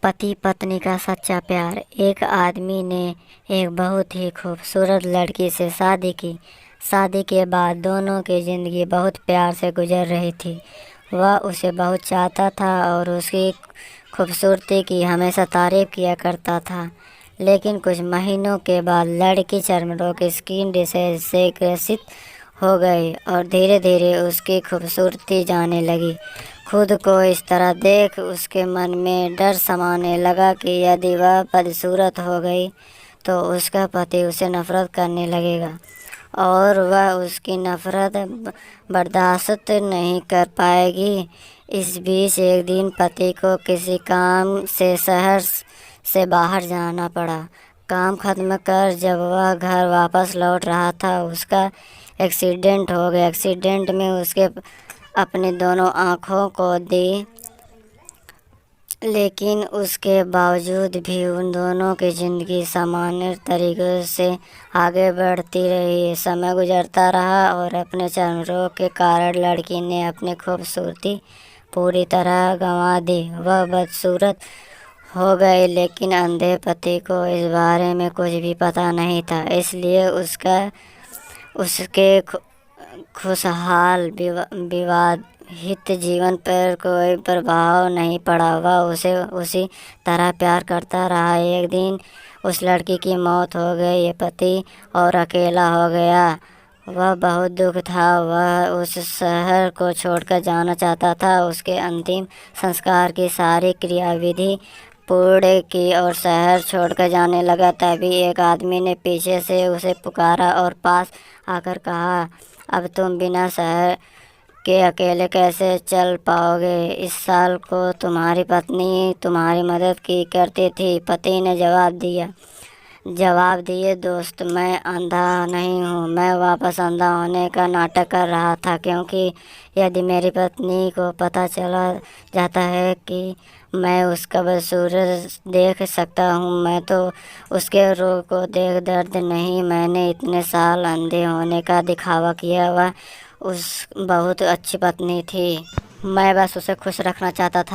पति पत्नी का सच्चा प्यार। एक आदमी ने एक बहुत ही खूबसूरत लड़की से शादी की। शादी के बाद दोनों की ज़िंदगी बहुत प्यार से गुजर रही थी। वह उसे बहुत चाहता था और उसकी खूबसूरती की हमेशा तारीफ़ किया करता था। लेकिन कुछ महीनों के बाद लड़की चर्म रोग स्किन डिसीज से ग्रसित हो गई और धीरे धीरे उसकी खूबसूरती जाने लगी। खुद को इस तरह देख उसके मन में डर समाने लगा कि यदि वह बदसूरत हो गई तो उसका पति उसे नफ़रत करने लगेगा और वह उसकी नफ़रत बर्दाश्त नहीं कर पाएगी। इस बीच एक दिन पति को किसी काम से शहर से बाहर जाना पड़ा। काम खत्म कर जब वह घर वापस लौट रहा था उसका एक्सीडेंट हो गया। एक्सीडेंट में उसके अपनी दोनों आँखों को दी, लेकिन उसके बावजूद भी उन दोनों की ज़िंदगी सामान्य तरीक़े से आगे बढ़ती रही। समय गुजरता रहा और अपने चर्म रोग के कारण लड़की ने अपनी खूबसूरती पूरी तरह गंवा दी। वह बदसूरत हो गई, लेकिन अंधे पति को इस बारे में कुछ भी पता नहीं था, इसलिए उसके खुशहाल विवाहित जीवन पर कोई प्रभाव नहीं पड़ा। वह उसे उसी तरह प्यार करता रहा। एक दिन उस लड़की की मौत हो गई, पति और अकेला हो गया। वह बहुत दुख था। वह उस शहर को छोड़कर जाना चाहता था। उसके अंतिम संस्कार की सारी क्रियाविधि पूर्ण की और शहर छोड़कर जाने लगा। तभी एक आदमी ने पीछे से उसे पुकारा और पास आकर कहा, अब तुम बिना शहर के अकेले कैसे चल पाओगे? इस साल को तुम्हारी पत्नी तुम्हारी मदद की करती थी। पति ने जवाब दिए, दोस्त, मैं अंधा नहीं हूँ। मैं वापस अंधा होने का नाटक कर रहा था, क्योंकि यदि मेरी पत्नी को पता चला जाता है कि मैं उसका बदसूरत देख सकता हूँ, मैं तो उसके रोग को देख दर्द नहीं। मैंने इतने साल अंधे होने का दिखावा किया। वह उस बहुत अच्छी पत्नी थी। मैं बस उसे खुश रखना चाहता था।